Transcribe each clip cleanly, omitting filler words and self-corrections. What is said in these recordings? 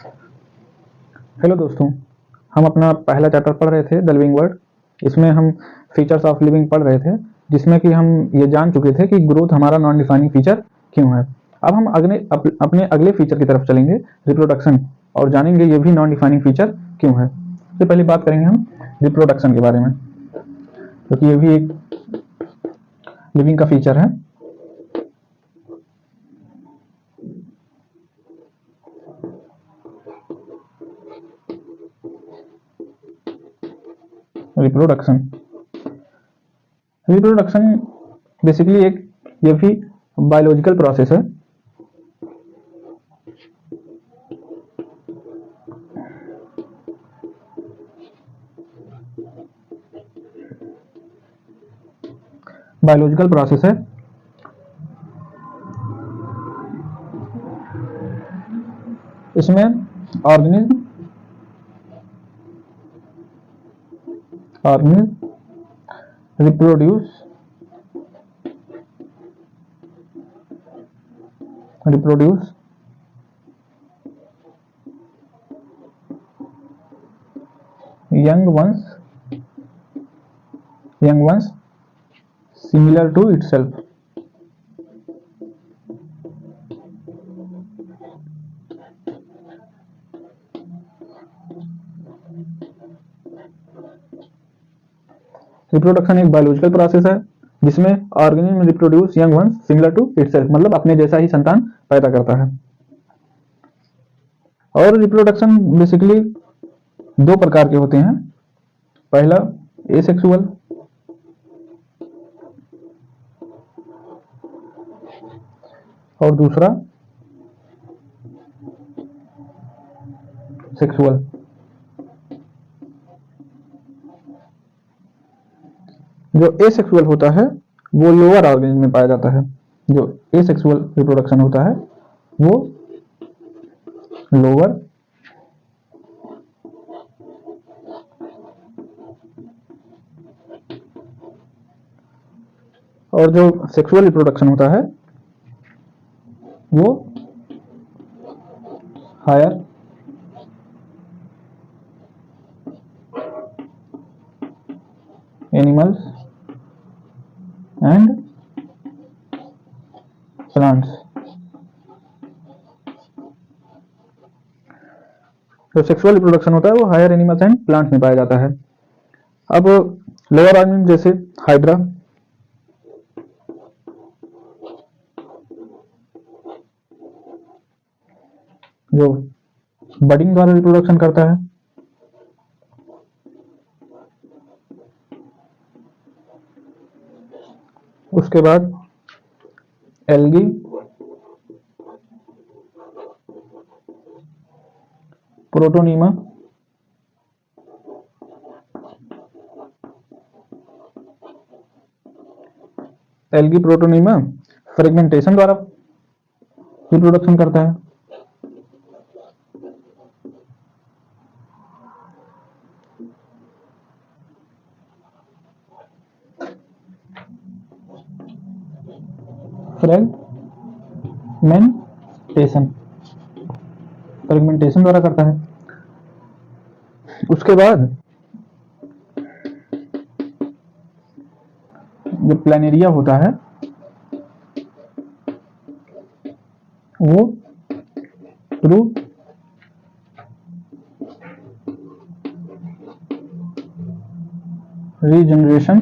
Hello दोस्तों, हम अपना पहला चैप्टर पढ़ रहे थे द लिविंग वर्ड। इसमें हम फीचर्स ऑफ लिविंग पढ़ रहे थे, जिसमें कि हम ये जान चुके थे कि ग्रोथ हमारा नॉन डिफाइनिंग फीचर क्यों है। अब हम अपने अगले फीचर की तरफ चलेंगे, रिप्रोडक्शन, और जानेंगे ये भी नॉन डिफाइनिंग फीचर क्यों है। सबसे पहले बात करेंगे हम रिप्रोडक्शन के बारे में, क्योंकि ये भी एक लिविंग का फीचर है। रिप्रोडक्शन रिप्रोडक्शन बेसिकली ये भी बायोलॉजिकल प्रोसेस है। बायोलॉजिकल प्रोसेस है। इसमें organism reproduce young ones similar to itself। Reproduction एक बायोलॉजिकल प्रोसेस है जिसमें organism reproduce young ones similar to itself, मतलब अपने जैसा ही संतान पैदा करता है। और रिप्रोडक्शन बेसिकली दो प्रकार के होते हैं। पहला एसेक्सुअल और दूसरा सेक्सुअल। जो एसेक्सुअल होता है वो लोअर ऑर्गेनिज्म में पाया जाता है। जो एसेक्सुअल रिप्रोडक्शन होता है वो लोअर और जो सेक्सुअल रिप्रोडक्शन होता है वो हायर एनिमल्स एंड प्लांट्स। जो सेक्सुअल रिप्रोडक्शन होता है वो हायर एनिमल्स एंड प्लांट्स में पाया जाता है। अब लोअर ऑर्गेनिज्म जैसे हाइड्रा, जो बडिंग द्वारा रिप्रोडक्शन करता है। उसके बाद algae, protonema, algae protonema fragmentation द्वारा रिप्रोडक्शन करता है। फ्रेगमेंटेशन द्वारा करता है। उसके बाद जो प्लानेरिया होता है वो थ्रू रीजनरेशन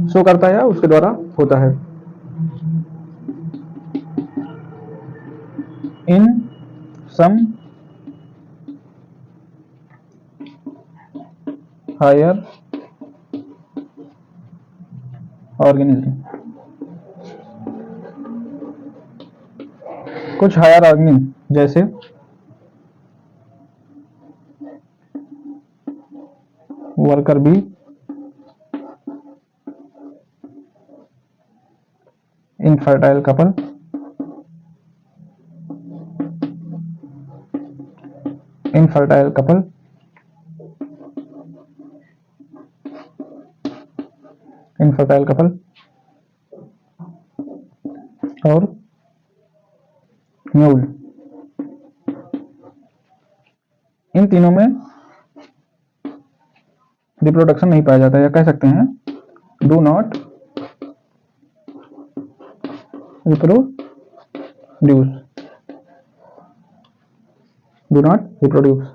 शो करता है, उसके द्वारा होता है। इन सम हायर ऑर्गेनिज्म, कुछ हायर ऑर्गेनिज्म जैसे वर्कर बी, इनफर्टाइल कपल, और म्यूल, इन तीनों में रिप्रोडक्शन नहीं पाया जाता, या कह सकते हैं do not reproduce, do not reproduce.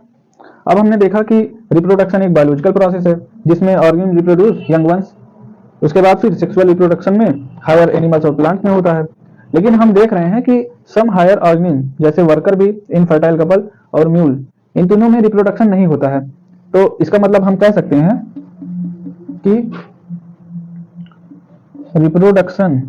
अब हमने देखा कि रिप्रोडक्शन एक बायोलॉजिकल प्रोसेस है जिसमें ऑर्गेनिज्म रिप्रोड्यूस यंग वंस, उसके बाद फिर सेक्सुअल रिप्रोडक्शन में हायर एनिमल्स और प्लांट्स में होता है। लेकिन हम देख रहे हैं कि सम हायर ऑर्गेनिज्म जैसे वर्कर बी, इनफर्टाइल कपल और म्यूल, इन तीनों में रिप्रोडक्शन नहीं होता है। तो इसका मतलब हम कह सकते हैं कि reproduction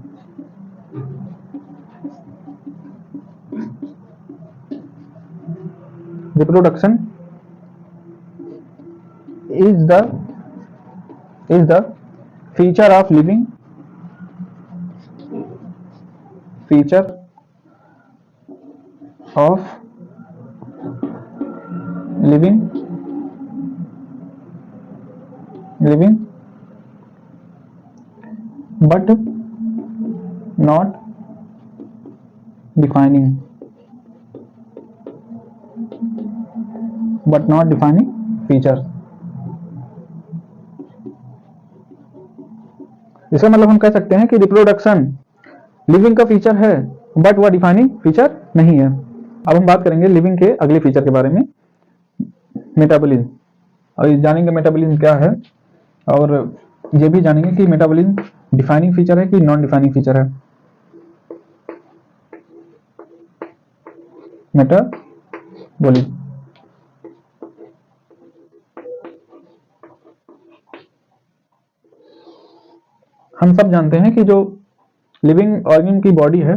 is the feature of living but not defining feature। इसका मतलब हम कह सकते हैं कि रिप्रोडक्शन लिविंग का फीचर है बट वह डिफाइनिंग फीचर नहीं है। अब हम बात करेंगे लिविंग के अगले फीचर के बारे में, मेटाबॉलिज्म। और जानेंगे मेटाबॉलिज्म क्या है, और ये भी जानेंगे कि मेटाबॉलिज्म डिफाइनिंग फीचर है कि नॉन डिफाइनिंग फीचर है। मेटाबॉलिज्म हम सब जानते हैं कि जो लिविंग ऑर्गेनिज्म की बॉडी है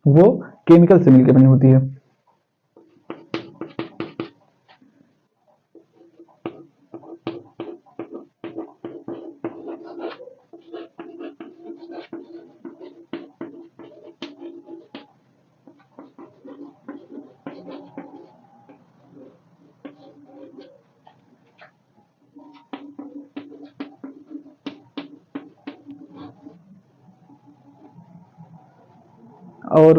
वो केमिकल से मिलकर बनी होती है। और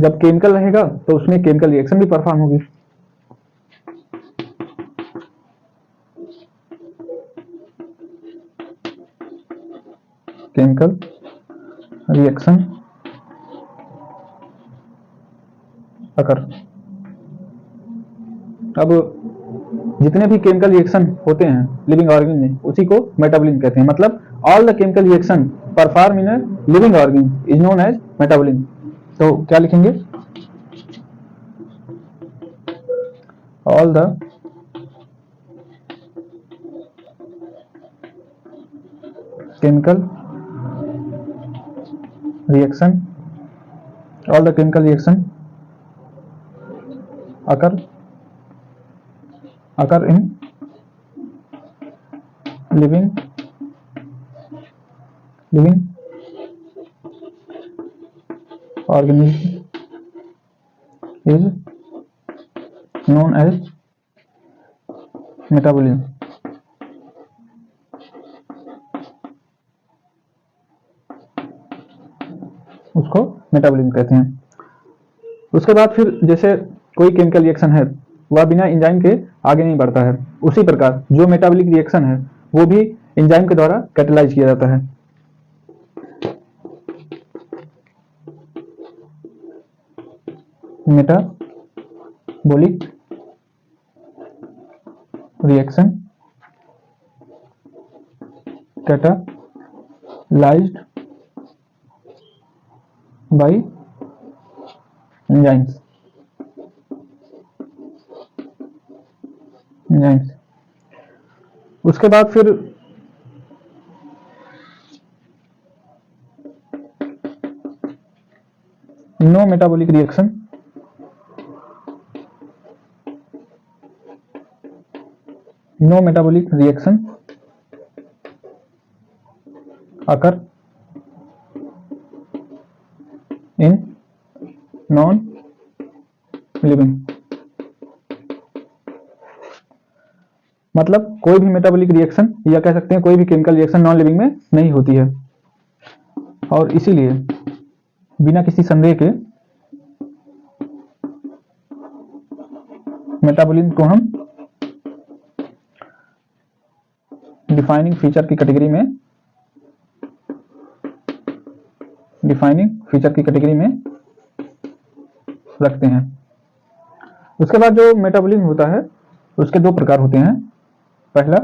जब केमिकल रहेगा तो उसमें केमिकल रिएक्शन भी परफॉर्म होगी। केमिकल रिएक्शन अकर, अब जितने भी केमिकल रिएक्शन होते हैं लिविंग ऑर्गेनिज्म में उसी को मेटाबॉलिज्म कहते हैं। मतलब all the chemical reaction perform in a living organism is known as metabolism. तो क्या लिखेंगे, all the chemical reaction occur in living organism is known as metabolism। उसको मेटाबॉलिज्म कहते हैं। उसके बाद फिर जैसे कोई केमिकल रिएक्शन है वह बिना एंजाइम के आगे नहीं बढ़ता है, उसी प्रकार जो मेटाबॉलिक रिएक्शन है वो भी एंजाइम के द्वारा कैटेलाइज किया जाता है। Metabolic reaction catalysed by enzymes. उसके बाद फिर no metabolic reaction occur in non living. मतलब कोई भी मेटाबॉलिक रिएक्शन या कह सकते हैं कोई भी केमिकल रिएक्शन नॉन लिविंग में नहीं होती है। और इसीलिए बिना किसी संदेह के मेटाबॉलिज्म को हम डिफाइनिंग फीचर की कैटेगरी में रखते हैं। उसके बाद जो मेटाबॉलिज्म होता है उसके दो प्रकार होते हैं। पहला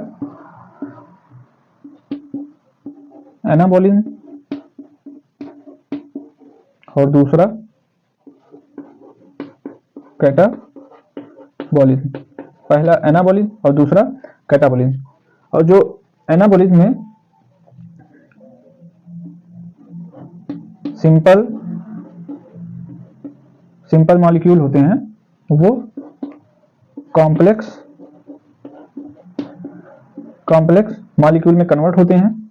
एनाबॉलिज्म और दूसरा कैटाबॉलिज्म। पहला एनाबॉलिज्म और दूसरा कैटाबॉलिज्म। और जो एनाबॉलिज्म में सिंपल मॉलिक्यूल होते हैं वो कॉम्प्लेक्स मॉलिक्यूल में कन्वर्ट होते हैं।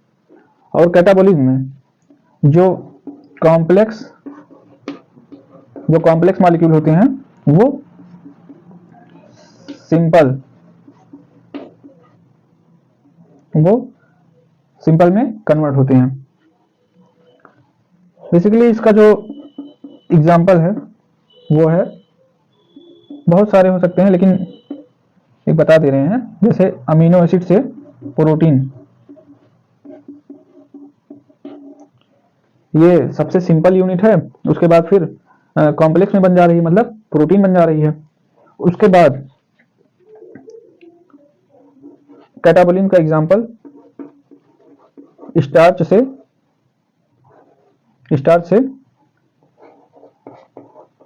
और कैटाबॉलिज्म में जो कॉम्प्लेक्स मॉलिक्यूल होते हैं वो सिंपल में कन्वर्ट होते हैं। बेसिकली इसका जो एग्जाम्पल है वो है, बहुत सारे हो सकते हैं लेकिन एक बता दे रहे हैं, जैसे अमीनो एसिड से प्रोटीन, ये सबसे सिंपल यूनिट है। उसके बाद फिर कॉम्प्लेक्स में बन जा रही है, मतलब प्रोटीन बन जा रही है। उसके बाद कैटाबॉलिज्म का एग्जांपल स्टार्च से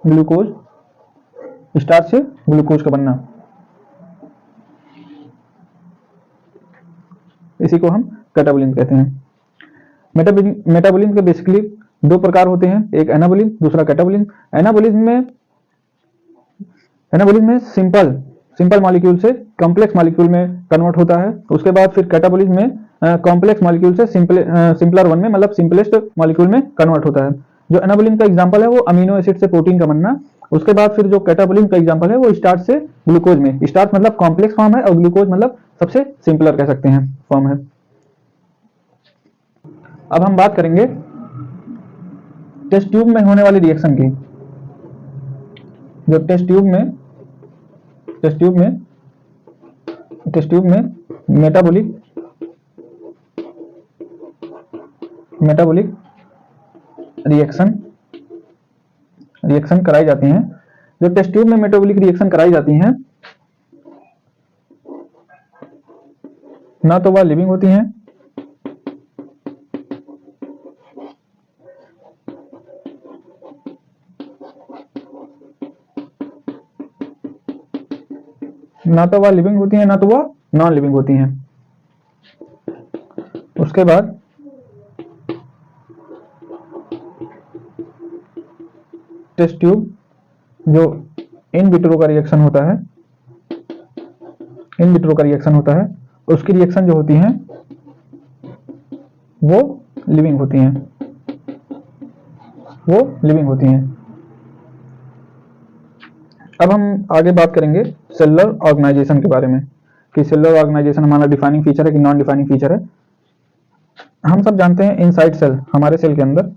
ग्लूकोज का बनना, इसी को हम कैटाबॉलिज्म कहते हैं। मेटाबॉलिज्म के बेसिकली दो प्रकार होते हैं, एक एनाबॉलिज्म, दूसरा कैटाबॉलिज्म। एनाबॉलिज्म में सिंपल मॉलिक्यूल से कॉम्प्लेक्स मॉलिक्यूल में कन्वर्ट होता है। उसके बाद फिर कैटाबॉलिज्म में कॉम्प्लेक्स मॉलिक्यूल से सिंपलर वन में, मतलब सिंपलेस्ट मॉलिक्यूल में कन्वर्ट होता है। जो एनाबॉलिज्म का एग्जांपल है वो अमीनो एसिड से प्रोटीन का बनना। उसके बाद फिर जो कैटाबॉलिज्म का एग्जांपल है वो स्टार्च से ग्लूकोज में। स्टार्च मतलब कॉम्प्लेक्स फॉर्म है और ग्लूकोज मतलब सबसे सिंपलर कह सकते हैं फॉर्म है। अब हम बात करेंगे टेस्ट ट्यूब में होने वाली रिएक्शन की। जो टेस्ट ट्यूब में मेटाबॉलिक रिएक्शन कराई जाती हैं। जो टेस्ट ट्यूब में मेटाबॉलिक रिएक्शन कराई जाती हैं, ना तो वह लिविंग होती हैं, ना तो वह नॉन लिविंग होती हैं। उसके बाद टेस्ट ट्यूब जो इन विट्रो का रिएक्शन होता है, उसकी रिएक्शन जो होती हैं वो लिविंग होती हैं। अब हम आगे बात करेंगे सेलुलर ऑर्गेनाइजेशन के बारे में, कि सेलुलर ऑर्गेनाइजेशन हमारा डिफाइनिंग फीचर है कि नॉन डिफाइनिंग फीचर है। हम सब जानते हैं इनसाइड सेल, हमारे सेल के अंदर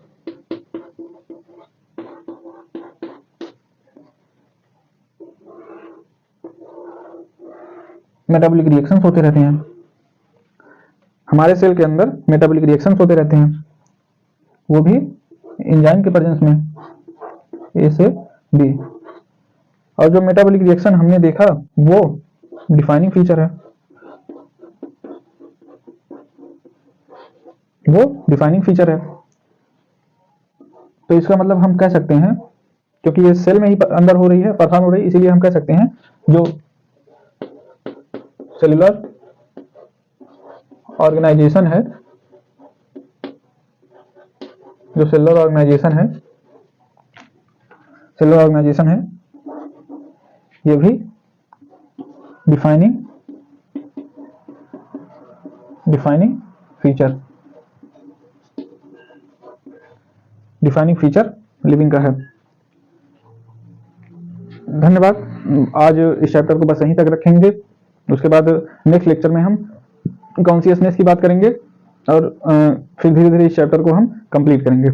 मेटाबॉलिक रिएक्शंस होते रहते हैं। हमारे सेल के अंदर मेटाबॉलिक रिएक्शंस होते रहते हैं, वो भी एंजाइम के प्रेजेंस में, ए से बी। और जो मेटाबॉलिक रिएक्शन हमने देखा वो डिफाइनिंग फीचर है, तो इसका मतलब हम कह सकते हैं, क्योंकि ये सेल में ही अंदर हो रही है, परफॉर्म हो रही है, इसीलिए हम कह सकते हैं जो सेलुलर ऑर्गेनाइजेशन है, ये भी डिफाइनिंग फीचर लिविंग का है। धन्यवाद। आज इस चैप्टर को बस यहीं तक रखेंगे। उसके बाद नेक्स्ट लेक्चर में हम कॉन्शियसनेस की बात करेंगे और फिर धीरे धीरे इस चैप्टर को हम कंप्लीट करेंगे।